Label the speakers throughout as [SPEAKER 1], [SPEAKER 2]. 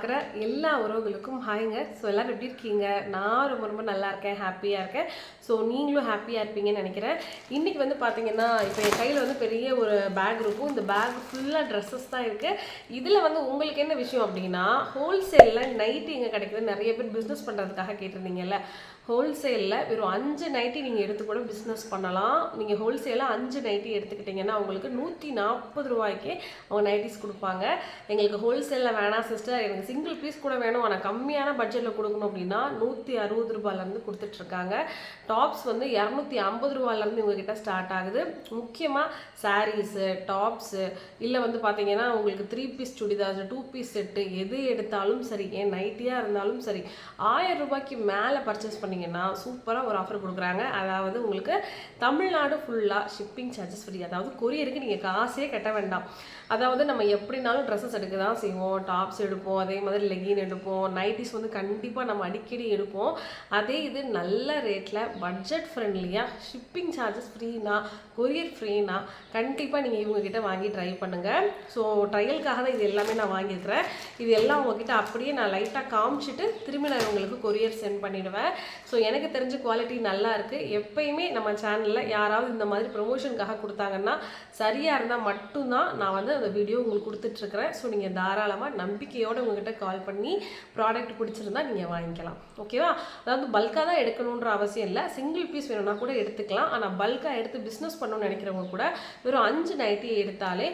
[SPEAKER 1] பார்க்குற எல்லா உறவுகளுக்கும் ஹாய்ங்க. ஸோ எல்லோரும் எப்படி இருக்கீங்க? நான் ரொம்ப ரொம்ப நல்லா இருக்கேன், ஹாப்பியாக இருக்கேன். ஸோ நீங்களும் ஹாப்பியாக இருப்பீங்கன்னு நினைக்கிறேன். இன்றைக்கி வந்து பார்த்தீங்கன்னா, இப்போ என் கையில் வந்து பெரிய ஒரு பேக் இருக்கும். இந்த பேக் ஃபுல்லாக ட்ரெஸ்ஸஸ் தான் இருக்குது. இதில் வந்து உங்களுக்கு என்ன விஷயம் அப்படின்னா, ஹோல்சேலில் நைட்டி எங்கே கிடைக்குது, நிறைய பேர் பிஸ்னஸ் பண்ணுறதுக்காக கேட்டிருந்தீங்கல்ல. ஹோல்சேலில் வெறும் 5 நைட்டி நீங்கள் எடுத்து கூட பிஸ்னஸ் பண்ணலாம். நீங்கள் ஹோல்சேலாக 5 நைட்டி எடுத்துக்கிட்டிங்கன்னா உங்களுக்கு 140 ரூபாய்க்கே அவங்க நைட்டிஸ் கொடுப்பாங்க. எங்களுக்கு ஹோல்சேலில் வேணாம் சிஸ்டர், எனக்கு சிங்கிள் பீஸ் கூட வேணும், ஆனால் கம்மியான பட்ஜெட்டில் கொடுக்கணும் அப்படின்னா 160 ரூபாயிலேருந்து கொடுத்துட்ருக்காங்க. டாப்ஸ் வந்து 250 ரூபாயிலேருந்து உங்ககிட்ட ஸ்டார்ட் ஆகுது. முக்கியமாக சாரீஸு, டாப்ஸு, இல்லை வந்து பார்த்தீங்கன்னா உங்களுக்கு 3 பீஸ் சுடிதார்ஸ், 2 பீஸ் செட்டு எது எடுத்தாலும் சரி, ஏன் நைட்டியாக இருந்தாலும் சரி, 1000 ரூபாய்க்கு மேலே பர்ச்சேஸ் பண்ணிங்கன்னா சூப்பராக ஒரு ஆஃபர் கொடுக்குறாங்க. அதாவது உங்களுக்கு தமிழ்நாடு ஃபுல்லாக ஷிப்பிங் சார்ஜஸ் ஃப்ரீ. அதாவது கொரியருக்கு நீங்கள் காசே கட்ட வேண்டாம். அதாவது நம்ம எப்படினாலும் ட்ரெஸ்ஸஸ் எடுக்க தான் செய்வோம், டாப்ஸ் எடுப்போம், அதே மாதிரி லெகின் எடுப்போம், நைட்டிஸ் வந்து கண்டிப்பாக நம்ம அடிக்கடி எடுப்போம். அதே இது நல்ல ரேட்டில் பட்ஜெட் ஃப்ரெண்ட்லியாக ஷிப்பிங் சார்ஜஸ் ஃப்ரீனா, கொரியர் ஃப்ரீனா கண்டிப்பாக நீங்கள் இவங்ககிட்ட வாங்கி ட்ரை பண்ணுங்கள். ஸோ ட்ரையலுக்காக தான் இது எல்லாமே நான் வாங்கியிருக்கிறேன். இது எல்லாம் உங்ககிட்ட அப்படியே நான் லைட்டாக காமிச்சிட்டு திரும்பி நான் உங்களுக்கு கொரியர் சென்ட் பண்ணிவிடுவேன். ஸோ எனக்கு தெரிஞ்ச குவாலிட்டி நல்லா இருக்குது. எப்பயுமே நம்ம சேனலில் யாராவது இந்த மாதிரி ப்ரொமோஷனுக்காக கொடுத்தாங்கன்னா சரியாக இருந்தால் மட்டும்தான் நான் வந்து அந்த வீடியோ உங்களுக்கு கொடுத்துட்ருக்குறேன். ஸோ நீங்கள் தாராளமாக நம்பிக்கையோடு உங்கள்கிட்ட கால் பண்ணி ப்ராடக்ட் பிடிச்சிருந்தா நீங்கள் வாங்கிக்கலாம். ஓகேவா? அதாவது பல்காக தான் எடுக்கணுன்ற அவசியம் இல்லை. சிங்கிள் பீஸ் வேணும்னா கூட எடுத்துக்கலாம். ஆனால் பல்காக எடுத்து பிஸ்னஸ் பண்ணணும்னு நினைக்கிறவங்க கூட வெறும் 5 நைட்டி எடுத்தாலே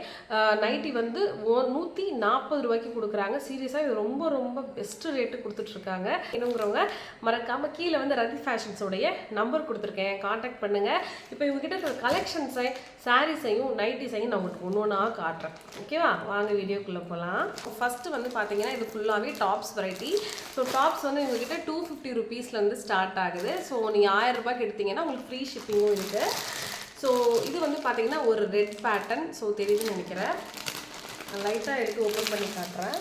[SPEAKER 1] நைட்டி வந்து 140 ரூபாய்க்கு கொடுக்குறாங்க. சீரியஸாக இது ரொம்ப ரொம்ப பெஸ்ட்டு ரேட்டு கொடுத்துட்ருக்காங்க. என்னங்கிறவங்க மறக்காமல் கீழே வந்து ரதி ஃபேஷன்ஸோடைய நம்பர் கொடுத்துருக்கேன், காண்டாக்ட் பண்ணுங்கள். இப்போ இவங்ககிட்ட இருக்கிற கலெக்ஷன்ஸை, சாரீஸையும் நைட்டிஸையும் நான் உங்களுக்கு ஒன்றா காட்டுறேன். ஓகேவா? வாங்க வீடியோக்குள்ளே போகலாம். ஃபஸ்ட்டு வந்து பார்த்தீங்கன்னா இது ஃபுல்லாகவே டாப்ஸ் வெரைட்டி. ஸோ டாப்ஸ் வந்து இவங்ககிட்ட 250 ருபீஸ்லேருந்து ஸ்டார்ட் ஆகுது. ஸோ நீங்கள் 1000 ரூபாய்க்கு எடுத்தீங்கன்னா உங்களுக்கு ஃப்ரீ ஷிப்பிங்கும் இருக்குது. ஸோ இது வந்து பார்த்தீங்கன்னா ஒரு ரெட் பேட்டர்ன். ஸோ தெரியுதுன்னு நினைக்கிறேன். லைட்டாக எடுத்து ஓப்பன் பண்ணி காட்டுறேன்.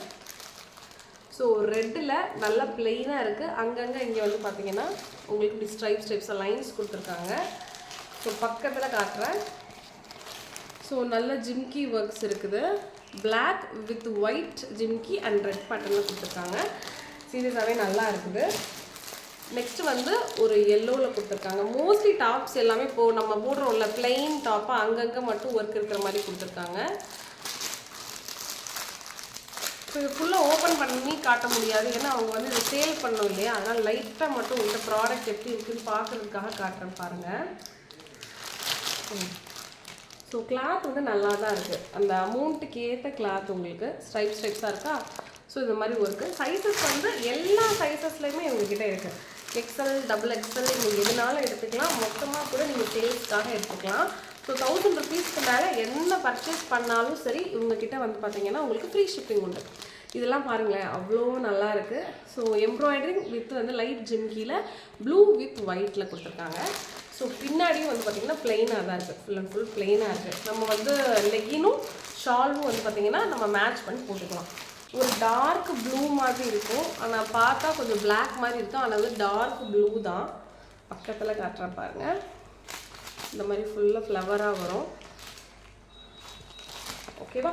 [SPEAKER 1] ஸோ ரெட்டில் நல்லா பிளெயினாக இருக்குது. அங்கங்கே இங்கே வந்து பார்த்தீங்கன்னா உங்களுக்கு இப்படி ஸ்ட்ரைப்ஸாக லைன்ஸ் கொடுத்துருக்காங்க. ஸோ பக்கத்தில் காட்டுறேன். ஸோ நல்ல ஜிம்கி ஒர்க்ஸ் இருக்குது. Black with white jhumki and red பேட்டர்னில் கொடுத்துருக்காங்க. சீரியஸாகவே நல்லா இருக்குது. நெக்ஸ்ட்டு வந்து ஒரு எல்லோவில் கொடுத்துருக்காங்க. மோஸ்ட்லி டாப்ஸ் எல்லாமே நம்ம போடுறோம்ல பிளெயின் டாப்பாக அங்கங்கே மட்டும் ஒர்க் இருக்கிற மாதிரி கொடுத்துருக்காங்க. ஸோ இது ஃபுல்லாக ஓப்பன் பண்ணி காட்ட முடியாது, ஏன்னா அவங்க வந்து இதை சேல் பண்ணணும் இல்லையா. அதனால் லைட்டாக மட்டும் இந்த ப்ராடக்ட் எப்படி இருக்குதுன்னு பார்க்குறதுக்காக காட்டுறேன் பாருங்கள். ஸோ கிளாத் வந்து நல்லா தான் இருக்குது. அந்த அமௌண்ட்டுக்கு ஏற்ற கிளாத் உங்களுக்கு ஸ்ட்ரைப்ஸாக இருக்கா. ஸோ இது மாதிரி ஒர்க்கு. சைஸஸ் வந்து எல்லா சைஸஸ்லேயுமே இவங்ககிட்ட இருக்குது. எக்ஸ்எல், டபுள் எக்ஸ்எல், நீங்கள் எதுனாலும் எடுத்துக்கலாம். மொத்தமாக கூட நீங்கள் சேல்ஸ்க்காக எடுத்துக்கலாம். ஸோ 1000 ருபீஸ்க்கு மேலே என்ன பர்ச்சேஸ் பண்ணாலும் சரி இவங்ககிட்ட வந்து பார்த்தீங்கன்னா உங்களுக்கு ஃப்ரீ ஷிப்பிங் உண்டு. இதெல்லாம் பாருங்களேன், அவ்வளோ நல்லா இருக்குது. ஸோ எம்ப்ராய்டரிங் வித் வந்து லைட் ஜிம்கியில் ப்ளூ வித் ஒயிட்டில் கொடுத்துருக்காங்க. ஸோ பின்னாடியும் வந்து பார்த்திங்கன்னா ப்ளெயினாக தான் இருக்குது. ஃபுல் அண்ட் ஃபுல் ப்ளெயினாக இருக்குது. நம்ம வந்து லெகினும் ஷாலும் வந்து பார்த்திங்கன்னா நம்ம மேட்ச் பண்ணி போட்டுக்கலாம். ஒரு டார்க் ப்ளூ மாதிரி இருக்கும், ஆனால் பார்த்தா கொஞ்சம் பிளாக் மாதிரி இருக்கும். ஆனால் வந்து டார்க் ப்ளூ தான். பக்கத்தில் காட்டுற பாருங்கள். இந்த மாதிரி ஃபுல்லாக ஃப்ளவராக வரும். ஓகேவா?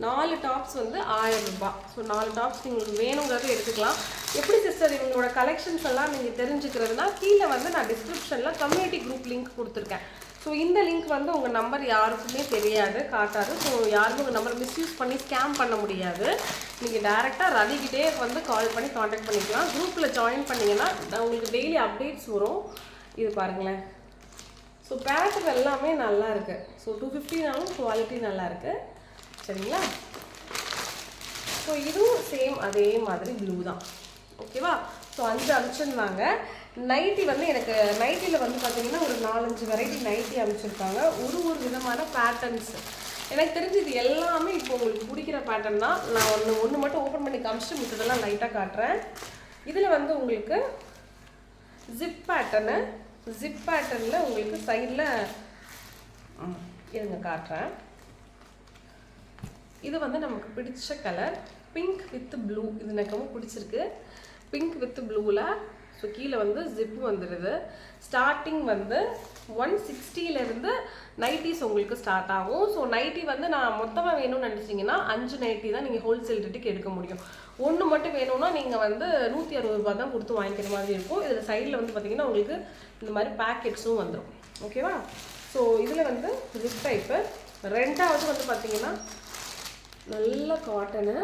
[SPEAKER 1] 4 டாப்ஸ் வந்து 1000 ரூபாய். ஸோ 4 டாப்ஸ் நீங்கள் வேணுங்கிறத எடுத்துக்கலாம். எப்படி சிஸ்டர் இவங்களோட கலெக்ஷன்ஸ் எல்லாம் நீங்கள் தெரிஞ்சுக்கிறதுனா கீழே வந்து நான் டிஸ்கிரிப்ஷனில் கம்யூனிட்டி குரூப் லிங்க் கொடுத்துருக்கேன். ஸோ இந்த லிங்க் வந்து உங்கள் நம்பர் யாருக்குமே தெரியாது, காட்டாது. ஸோ யாருக்கும் உங்கள் நம்பர் மிஸ்யூஸ் பண்ணி ஸ்கேம் பண்ண முடியாது. நீங்கள் டேரெக்டாக ரதிக்கிட்டே வந்து கால் பண்ணி காண்டாக்ட் பண்ணிக்கலாம். குரூப்பில் ஜாயின் பண்ணிங்கன்னா உங்களுக்கு டெய்லி அப்டேட்ஸ் வரும். இது பாருங்களேன். ஸோ பேட்டர்ன் எல்லாமே நல்லா இருக்குது. ஸோ 250நாலும் குவாலிட்டி நல்லா இருக்குது. சரிங்களா? ஸோ இதுவும் சேம் அதே மாதிரி ப்ளூ தான். ஓகேவா? ஸோ 5 அனுப்பிச்சிருந்தாங்க. நைட்டி வந்து எனக்கு நைட்டியில் வந்து பார்த்தீங்கன்னா ஒரு 4-5 வெரைட்டி நைட்டி அனுப்பிச்சிருக்காங்க. ஒரு விதமான பேட்டர்ன்ஸ். எனக்கு தெரிஞ்சு இது எல்லாமே இப்போ உங்களுக்கு பிடிக்கிற பேட்டர்ன் தான். நான் ஒன்று மட்டும் ஓப்பன் பண்ணி காமிச்சிட்டு மிச்சதெல்லாம் லைட்டாக காட்டுறேன். இதில் வந்து உங்களுக்கு ஜிப் பேட்டர்னில் உங்களுக்கு சைடில் இருங்க காட்டுறேன். இது வந்து நமக்கு பிடிச்ச கலர் பிங்க் வித் ப்ளூ. இது எனக்கு ரொம்ப பிடிச்சிருக்கு. பிங்க் வித் ப்ளூவில். ஸோ கீழே வந்து ஜிப்பு வந்துடுது. ஸ்டார்டிங் வந்து 160லேருந்து நைட்டிஸ் உங்களுக்கு ஸ்டார்ட் ஆகும். ஸோ நைட்டி வந்து நான் மொத்தமாக வேணும்னு நினச்சிங்கன்னா 5 நைட்டி தான் நீங்கள் ஹோல்சேல் ரேட்டுக்கு எடுக்க முடியும். ஒன்று மட்டும் வேணும்னா நீங்கள் வந்து 160 ரூபா தான் கொடுத்து வாங்கிக்கிற மாதிரி இருக்கும். இதில் சைடில் வந்து பார்த்தீங்கன்னா உங்களுக்கு இந்த மாதிரி பேக்கெட்ஸும் வந்துடும். ஓகேவா? ஸோ இதில் வந்து ஜிப் டைப்பு. ரெண்டாவது வந்து பார்த்தீங்கன்னா நல்ல காட்டனு.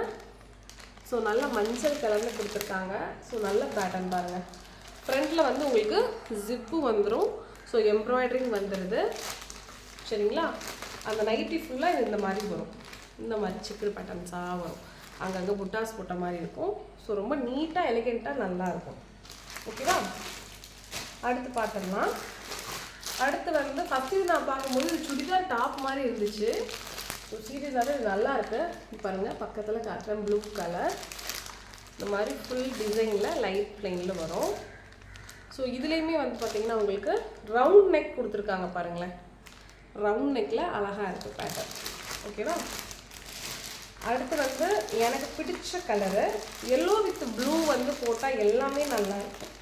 [SPEAKER 1] ஸோ நல்ல மஞ்சள் கலரில் கொடுத்துருக்காங்க. ஸோ நல்ல பேட்டர்ன் பாருங்கள். ஃப்ரண்ட்டில் வந்து உங்களுக்கு ஜிப்பு வந்துடும். ஸோ எம்ப்ராய்டரிங் வந்துடுது. சரிங்களா? அந்த நைட்டி ஃபுல்லாக இந்த மாதிரி வரும். இந்த மாதிரி சிக்கல் பேட்டர்ன்ஸாக வரும். அங்கங்கே புட்டாஸ் போட்ட மாதிரி இருக்கும். ஸோ ரொம்ப நீட்டாக எலிகெண்ட்டாக நல்லாயிருக்கும். ஓகேவா? அடுத்து பார்த்துடலாம். அடுத்து வந்து ஃபஸ்ட்டு இது நான் பார்க்கும்போது இது சுடிதார் டாப் மாதிரி இருந்துச்சு. ஸோ சீரியஸாகவே இது நல்லாயிருக்கு. பாருங்கள், பக்கத்தில் காட்டுறேன். ப்ளூ கலர் இந்த மாதிரி ஃபுல் டிசைனில் லைட் ப்ளைனில் வரும். ஸோ இதுலேயுமே வந்து பார்த்திங்கன்னா உங்களுக்கு ரவுண்ட் நெக் கொடுத்துருக்காங்க பாருங்களேன். ரவுண்ட் நெக்கில் அழகாக இருக்குது பேட்டர்ன். ஓகேவா? அடுத்து வந்து எனக்கு பிடிச்ச கலரு எல்லோ வித் ப்ளூ வந்து போட்டால் எல்லாமே நல்லா இருக்கும்.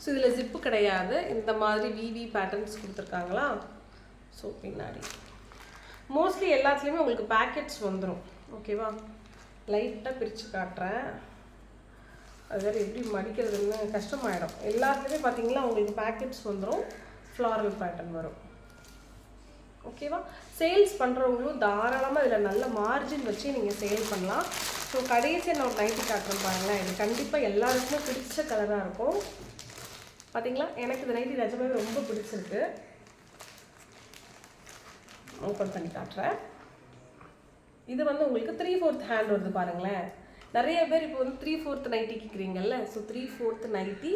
[SPEAKER 1] ஸோ இதில் ஜிப்பு கிடையாது. இந்த மாதிரி விவி பேட்டர்ன்ஸ் கொடுத்துருக்காங்களா? ஸோ பின்னாடி மோஸ்ட்லி எல்லாத்துலேயுமே உங்களுக்கு பேக்கெட்ஸ் வந்துடும். ஓகேவா? லைட்டாக பிரித்து காட்டுறேன். அது வேறு எப்படி மடிக்கிறதுன்னு கஷ்டமாயிடும். எல்லாத்துலேயுமே பார்த்தீங்கன்னா உங்களுக்கு பேக்கெட்ஸ் வந்துடும். ஃப்ளாரல் பேட்டர்ன் வரும். ஓகேவா? சேல்ஸ் பண்ணுறவங்களும் தாராளமாக இதில் நல்ல மார்ஜின் வச்சு நீங்கள் சேல் பண்ணலாம். ஸோ கடைசியாக நான் ஒரு நைட்டி காட்டுறேன் பாருங்களேன். இது கண்டிப்பாக எல்லாருக்குமே பிடிச்ச கலராக இருக்கும். பார்த்தீங்களா? எனக்கு இந்த நைட்டி நிஜமாவே ரொம்ப பிடிச்சிருக்கு. ஓப்பன் பண்ணி காட்டுறேன். இது வந்து உங்களுக்கு 3/4 ஹேண்ட் வருது பாருங்களேன். நிறைய பேர் இப்போ வந்து 3/4 நைட்டி கேட்குறீங்கல்ல. So 3/4 nighty.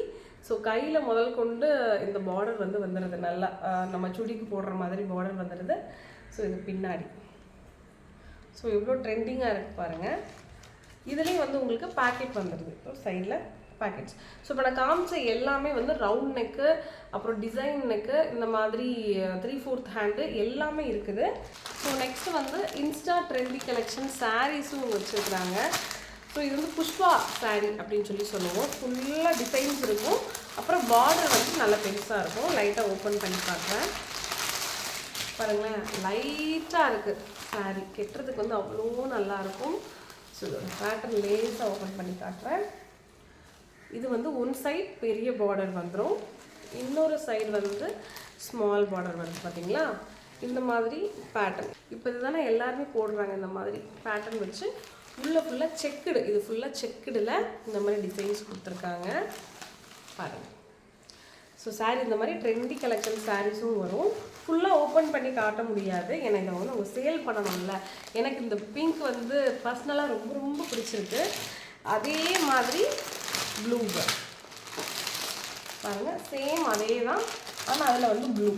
[SPEAKER 1] ஸோ கையில் முதல் கொண்டு இந்த பார்டர் வந்து வந்துடுது. நல்லா நம்ம சுடிக்கு போடுற மாதிரி பார்டர் வந்துடுது. ஸோ இது பின்னாடி. ஸோ எவ்வளோ ட்ரெண்டிங்காக இருக்குது பாருங்கள். இதுலேயும் வந்து உங்களுக்கு பேக்கெட் வந்துடுது. ஸோ சைடில் பேக்கெட்ஸ். ஸோ இப்போ நான் காமிச்ச எல்லாமே வந்து ரவுண்ட் நெக்கு, அப்புறம் டிசைன் நெக்கு, இந்த மாதிரி 3/4 ஹேண்டு எல்லாமே இருக்குது. ஸோ நெக்ஸ்ட்டு வந்து இன்ஸ்டா ட்ரெண்டி கலெக்ஷன் சாரீஸும் வச்சுருக்குறாங்க. ஸோ இது வந்து புஷ்பா சாரீ அப்படின்னு சொல்லுவோம். ஃபுல்லாக டிசைன்ஸ் இருக்கும். அப்புறம் பார்டர் வந்து நல்லா பெருசாக இருக்கும். லைட்டாக ஓப்பன் பண்ணி பார்க்குறேன் பாருங்களேன். லைட்டாக இருக்குது சாரீ. கெட்டுறதுக்கு வந்து அவ்வளோ நல்லாயிருக்கும். ஸோ பேட்டர்ன் லேஸாக ஓப்பன் பண்ணி காட்டுறேன். இது வந்து ஒன் சைட் பெரிய பார்டர் வந்துடும். இன்னொரு சைடு வந்து ஸ்மால் பார்டர் வருது. பார்த்தீங்களா? இந்த மாதிரி பேட்டர்ன். இப்போ இதுதானே எல்லாருமே போடுறாங்க. இந்த மாதிரி பேட்டர்ன் வச்சு உள்ளே ஃபுல்லாக செக்குடு. இது ஃபுல்லாக செக்குடில் இந்த மாதிரி டிசைன்ஸ் கொடுத்துருக்காங்க பாருங்கள். ஸோ சாரீ இந்த மாதிரி ட்ரெண்டி கலெக்ஷன் சாரீஸும் வரும். ஃபுல்லாக ஓப்பன் பண்ணி காட்ட முடியாது. ஏன்னா இதை வந்து அவங்க சேல் பண்ணணும்ல. எனக்கு இந்த பிங்க் வந்து பர்சனலாக ரொம்ப ரொம்ப பிடிச்சிருக்கு. அதே மாதிரி ப்ளூ பாருங்கள். சேம் அதே தான். ஆனால் அதில் வந்து ப்ளூ.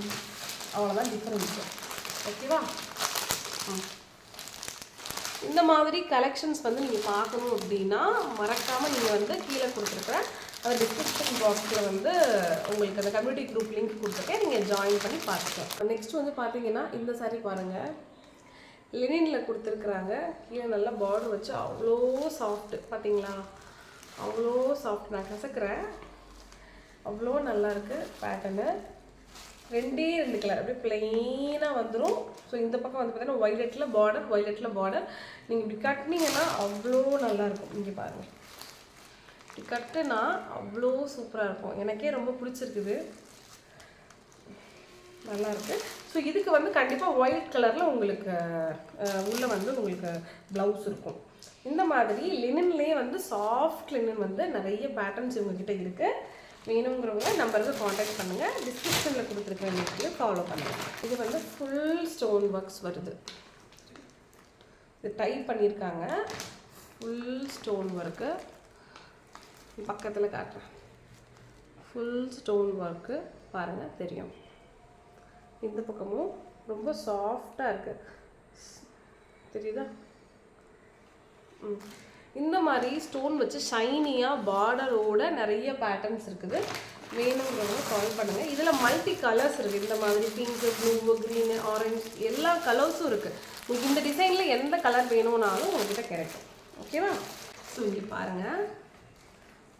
[SPEAKER 1] அவ்வளோதான் டிஃப்ரென்ஸு. ஓகேவா? இந்த மாதிரி கலெக்ஷன்ஸ் வந்து நீங்கள் பார்க்கணும் அப்படின்னா மறக்காமல் நீங்கள் வந்து கீழே கொடுத்துருக்குறேன் அந்த டிஸ்கிரிப்ஷன் பாக்ஸில் வந்து உங்களுக்கு அந்த கம்யூனிட்டி குரூப் லிங்க் கொடுத்துருக்கேன். நீங்கள் ஜாயின் பண்ணி பார்த்துக்கலாம். நெக்ஸ்ட் வந்து பார்த்தீங்கன்னா இந்த சாரீ பாருங்கள். லினினில் கொடுத்துருக்குறாங்க. கீழே நல்லா பார்டர் வச்சு அவ்வளோ சாஃப்ட்டு. பார்த்தீங்களா? அவ்வளோ சாஃப்ட். நான் கசக்கிறேன். அவ்வளோ நல்லாயிருக்கு பேட்டர்னு. 2 கலர் அப்படியே பிளெயினாக வந்துடும். ஸோ இந்த பக்கம் வந்து பார்த்தீங்கன்னா ஒய்லெட்டில் பார்டர். நீங்கள் இப்படி கட்டினீங்கன்னா அவ்வளோ நல்லாயிருக்கும். இங்கே பாருங்கள், இப்படி கட்டுனா அவ்வளோ சூப்பராக இருக்கும். எனக்கே ரொம்ப பிடிச்சிருக்குது. நல்லாயிருக்கு. ஸோ இதுக்கு வந்து கண்டிப்பாக ஒயிட் கலரில் உங்களுக்கு உள்ளே வந்து உங்களுக்கு ப்ளவுஸ் இருக்கும். இந்த மாதிரி லினன்லேயே வந்து சாஃப்ட் லினன் வந்து நிறைய பேட்டர்ன்ஸ் இவங்ககிட்ட இருக்குது. வேணுங்கிறவங்க நம்பருக்கு காண்டாக்ட் பண்ணுங்கள். டிஸ்கிரிப்ஷனில் கொடுத்துருக்க லிங்க்ல ஃபாலோ பண்ணுங்கள். இது வந்து ஃபுல் ஸ்டோன் ஒர்க்ஸ் வருது. இது டைப் பண்ணியிருக்காங்க. ஃபுல் ஸ்டோன் ஒர்க்கு பக்கத்தில் காட்டுறேன். ஃபுல் ஸ்டோன் ஒர்க்கு பாருங்கள், தெரியும். இந்த பக்கமும் ரொம்ப சாஃப்டாக இருக்குது. தெரியுதா? இந்த மாதிரி ஸ்டோன் வச்சு ஷைனியாக பார்டரோட நிறைய பேட்டர்ன்ஸ் இருக்குது. வேணுங்கிறவங்க கால் பண்ணுங்கள். இதில் மல்டி கலர்ஸ் இருக்குது. இந்த மாதிரி பிங்க்கு, ப்ளூ, க்ரீனு, ஆரஞ்சு எல்லா கலர்ஸும் இருக்குது. உங்களுக்கு இந்த டிசைனில் எந்த கலர் வேணும்னாலும் உங்கள்கிட்ட கிடைக்கும். ஓகேவா? ஸோ இங்கே பாருங்கள்,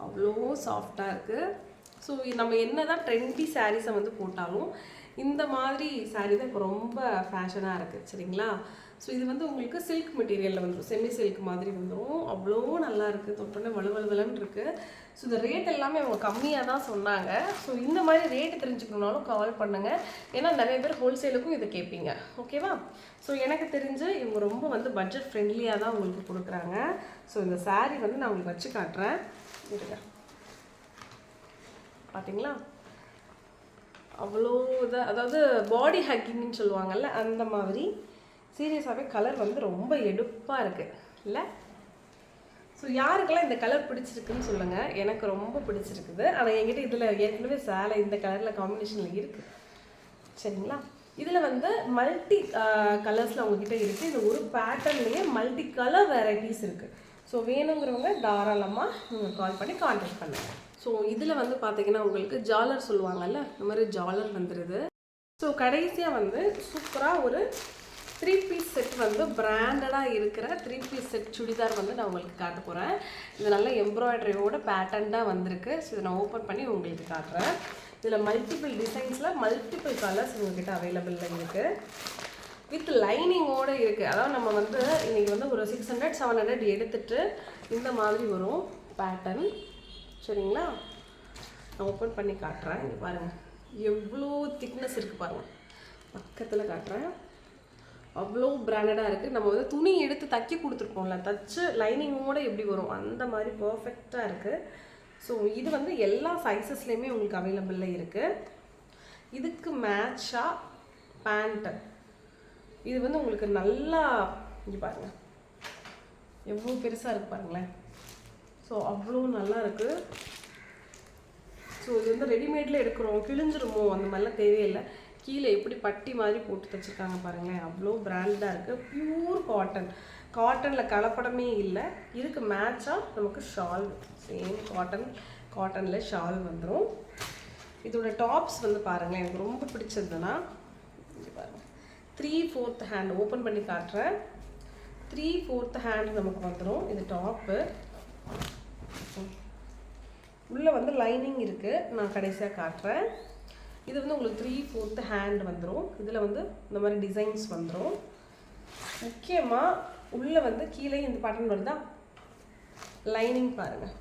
[SPEAKER 1] அவ்வளோ சாஃப்டாக இருக்குது. ஸோ நம்ம என்ன தான் ட்ரெண்டி சாரீஸை வந்து போட்டாலும் இந்த மாதிரி சாரீ தான் இப்போ ரொம்ப ஃபேஷனாக இருக்குது சரிங்களா. ஸோ இது வந்து உங்களுக்கு சில்க் மெட்டீரியலில் வந்துடும், செமி சில்க் மாதிரி வந்துடும். அவ்வளோ நல்லா இருக்குது, தொட்டோன்னே வலுவலுன்னு இருக்குது. ஸோ இந்த ரேட் எல்லாமே அவங்க கம்மியாக தான் சொன்னாங்க. ஸோ இந்த மாதிரி ரேட்டு தெரிஞ்சுக்கணுனாலும் கால் பண்ணுங்கள், ஏன்னா நிறைய பேர் ஹோல்சேலுக்கும் இதை கேட்பீங்க. ஓகேவா. ஸோ எனக்கு தெரிஞ்சு இவங்க ரொம்ப வந்து பட்ஜெட் ஃப்ரெண்ட்லியாக தான் உங்களுக்கு கொடுக்குறாங்க. ஸோ இந்த சாரீ வந்து நான் உங்களுக்கு வச்சு காட்டுறேன். இருங்க, பார்த்தீங்களா அவ்வளோ இதாக, அதாவது பாடி ஹக்கிங்னு சொல்லுவாங்கல்ல அந்த மாதிரி. சீரியஸாகவே கலர் வந்து ரொம்ப எடுப்பாக இருக்குது இல்லை. ஸோ யாருக்கெல்லாம் இந்த கலர் பிடிச்சிருக்குன்னு சொல்லுங்கள். எனக்கு ரொம்ப பிடிச்சிருக்குது. ஆனால் என்கிட்ட இதில் ஏற்கனவே சேலை இந்த கலரில் காம்பினேஷனில் இருக்குது சரிங்களா. இதில் வந்து மல்டி கலர்ஸில் உங்ககிட்ட இருக்குது. இது ஒரு பேட்டர்ன்லேயே மல்டி கலர் வெரைட்டிஸ் இருக்குது. ஸோ வேணுங்கிறவங்க தாராளமாக நீங்கள் கால் பண்ணி கான்டாக்ட் பண்ணுங்கள். ஸோ இதில் வந்து பார்த்தீங்கன்னா உங்களுக்கு ஜாலர் சொல்லுவாங்கல்ல, இந்த மாதிரி ஜாலர் வந்துடுது. ஸோ கடைசியாக வந்து சூப்பராக ஒரு 3 பீஸ் செட் வந்து பிராண்டடாக இருக்கிற 3 பீஸ் செட் சுடிதார் வந்து நான் உங்களுக்கு காட்ட போகிறேன். இது நல்ல எம்ப்ராய்டரியோட பேட்டர்ன்டாக வந்திருக்கு. ஸோ இதை நான் ஓப்பன் பண்ணி உங்களுக்கு காட்டுறேன். இதில் மல்டிபிள் டிசைன்ஸில் மல்டிபிள் கலர்ஸ் உங்கள்கிட்ட அவைலபிளில் இருக்குது. வித் லைனிங்கோடு இருக்குது. அதாவது நம்ம வந்து இன்றைக்கி வந்து ஒரு 600-700 எடுத்துகிட்டு இந்த மாதிரி வரும் பேட்டர்ன் சரிங்களா. நான் ஓப்பன் பண்ணி காட்டுறேன். இங்கே பாருங்கள் எவ்வளோ திக்னஸ் இருக்குது பாருங்கள், பக்கத்தில் காட்டுறேன். அவ்வளோ பிராண்டடாக இருக்குது. நம்ம வந்து துணி எடுத்து தைக்க கொடுத்துருப்போம்ல, தச்சு லைனிங்கோடு எப்படி வரும் அந்த மாதிரி பர்ஃபெக்டாக இருக்குது. ஸோ இது வந்து எல்லா சைஸஸ்லேயுமே உங்களுக்கு அவைலபிளில் இருக்குது. இதுக்கு மேட்சாக பேண்ட்டு, இது வந்து உங்களுக்கு நல்லா இங்கே பாருங்கள் எவ்வளோ பெருசாக இருக்குது பாருங்களேன். ஸோ அவ்வளோ நல்லா இருக்குது. ஸோ இது வந்து ரெடிமேடில் எடுக்கிறோம், கிழிஞ்சிருமோ அந்த மாதிரிலாம் தேவையில்லை. கீழே எப்படி பட்டி மாதிரி போட்டு தைச்சிருக்காங்க பாருங்களேன், அவ்வளோ பிராண்டாக இருக்குது. பியூர் காட்டன், காட்டனில் கலப்படமே இல்லை. இதுக்கு மேட்சாக நமக்கு ஷால், சேம் காட்டனில் ஷால் வந்துடும். இதோட டாப்ஸ் வந்து பாருங்களேன், எனக்கு ரொம்ப பிடிச்சதுன்னா இங்கே பாருங்கள் 3/4 ஹேண்ட் ஓப்பன் பண்ணி காட்டுறேன். 3/4 ஹேண்ட் நமக்கு வந்துடும். இது டாப்பு, உள்ளே வந்து லைனிங் இருக்குது. நான் கடைசியாக காட்டுறேன். இது வந்து உங்களுக்கு 3/4 ஹேண்ட் வந்துடும். இதில் வந்து இந்த மாதிரி டிசைன்ஸ் வந்துடும். முக்கியமாக உள்ளே வந்து கீழே இந்த பட்டன் வருதா, லைனிங் பாருங்கள்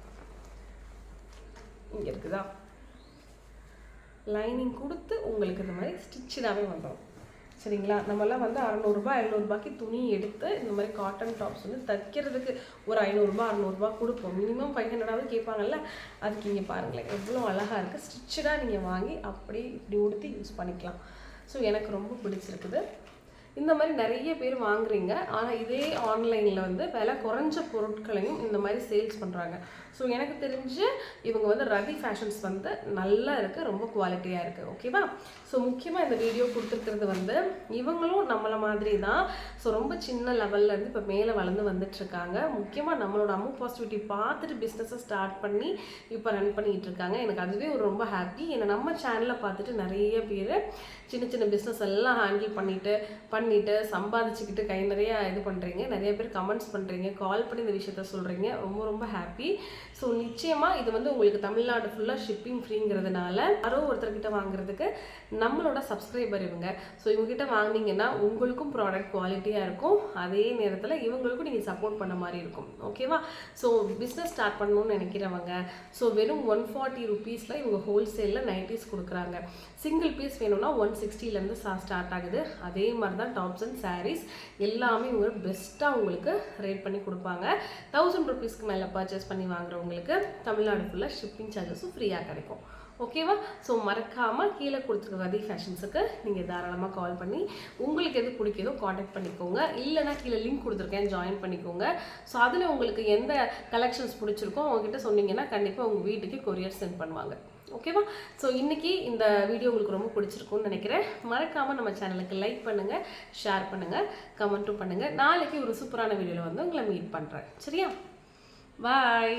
[SPEAKER 1] இங்கே இருக்குதா, லைனிங் கொடுத்து உங்களுக்கு இந்த மாதிரி ஸ்டிச்சடாகவே வந்துடும் சரிங்களா. நம்மளாம் வந்து 600-700 துணி எடுத்து இந்த மாதிரி காட்டன் டாப்ஸ் வந்து தைக்கிறதுக்கு ஒரு 500-600 கொடுப்போம். மினிமம் 500 கேட்பாங்கல்ல. அதுக்கு இங்கே பாருங்களேன் எவ்வளோ அழகாக இருக்குது. ஸ்டிச்சடாக நீங்கள் வாங்கி அப்படி இப்படி உடுத்தி யூஸ் பண்ணிக்கலாம். ஸோ எனக்கு ரொம்ப பிடிச்சிருக்குது. இந்த மாதிரி நிறைய பேர் வாங்குறீங்க, ஆனால் இதே ஆன்லைனில் வந்து விலை குறைஞ்ச பொருட்களையும் இந்த மாதிரி சேல்ஸ் பண்ணுறாங்க. ஸோ எனக்கு தெரிஞ்சு இவங்க வந்து ரவி ஃபேஷன்ஸ் வந்து நல்லா இருக்குது, ரொம்ப குவாலிட்டியாக இருக்குது. ஓகேவா. ஸோ முக்கியமாக இந்த வீடியோ கொடுத்துருக்கிறது வந்து இவங்களும் நம்மளை மாதிரி தான். ஸோ ரொம்ப சின்ன லெவல்லேருந்து இப்போ மேலே வளர்ந்து வந்துட்டுருக்காங்க. முக்கியமாக நம்மளோட அம்மு பாசிட்டிவிட்டி பார்த்துட்டு பிஸ்னஸை ஸ்டார்ட் பண்ணி இப்போ ரன் பண்ணிகிட்டு இருக்காங்க. எனக்கு அதுவே ஒரு ரொம்ப ஹாப்பி. ஏன்னா நம்ம சேனலை பார்த்துட்டு நிறைய பேர் சின்ன சின்ன பிஸ்னஸ் எல்லாம் ஹேண்டில் பண்ணிட்டு சம்பாதிச்சுக்கிட்டு கை நிறைய இது பண்ணுறீங்க. நிறைய பேர் கமெண்ட்ஸ் பண்ணுறீங்க, கால் பண்ணி இந்த விஷயத்த சொல்கிறீங்க. ரொம்ப ரொம்ப ஹாப்பி. ஸோ நிச்சயமாக இது வந்து உங்களுக்கு தமிழ்நாடு ஃபுல்லாக ஷிப்பிங் ஃப்ரீங்கிறதுனால யாரோ ஒருத்தர்கிட்ட வாங்குறதுக்கு நம்மளோட சப்ஸ்கிரைபர் இவங்க. ஸோ இவங்ககிட்ட வாங்கினீங்கன்னா உங்களுக்கும் ப்ராடக்ட் குவாலிட்டியாக இருக்கும், அதே நேரத்தில் இவங்களுக்கும் நீங்கள் சப்போர்ட் பண்ண மாதிரி இருக்கும். ஓகேவா. ஸோ பிஸ்னஸ் ஸ்டார்ட் பண்ணணும்னு நினைக்கிறவங்க ஸோ வெறும் 140 ருபீஸில் இவங்க ஹோல்சேலில் நைட்டிஸ் கொடுக்குறாங்க. சிங்கிள் பீஸ் வேணும்னா 160லேருந்து ஸ்டார்ட் ஆகுது. அதே மாதிரி தான் டாப்ஸ் அண்ட் சாரீஸ் எல்லாமே இவங்க பெஸ்ட்டாக உங்களுக்கு ரேட் பண்ணி கொடுப்பாங்க. 1000 ருபீஸ்க்கு மேலே பர்ச்சேஸ் பண்ணி வாங்குறவங்களுக்கு தமிழ்நாடு ஃபுல்லாக ஷிப்பிங் சார்ஜஸும் ஃப்ரீயாக கிடைக்கும். ஓகேவா. ஸோ மறக்காமல் கீழே கொடுத்துருக்க ரதி ஃபேஷன்ஸுக்கு நீங்கள் தாராளமாக கால் பண்ணி உங்களுக்கு எது பிடிக்குதோ காண்டாக்ட் பண்ணிக்கோங்க. இல்லைனா கீழே லிங்க் கொடுத்துருக்கேன், ஜாயின் பண்ணிக்கோங்க. ஸோ அதில் உங்களுக்கு எந்த கலெக்ஷன்ஸ் பிடிச்சிருக்கோ அவங்ககிட்ட சொன்னீங்கன்னா கண்டிப்பாக உங்கள் வீட்டுக்கு கொரியர் சென்ட் பண்ணுவாங்க. ஓகேவா. ஸோ இன்றைக்கி இந்த வீடியோ உங்களுக்கு ரொம்ப பிடிச்சிருக்கும்னு நினைக்கிறேன். மறக்காமல் நம்ம சேனலுக்கு லைக் பண்ணுங்கள், ஷேர் பண்ணுங்கள், கமெண்ட்டும் பண்ணுங்கள். நாளைக்கு ஒரு சூப்பரான வீடியோவில் வந்து உங்களை மீட் பண்ணுறேன். சரியா. பாய்.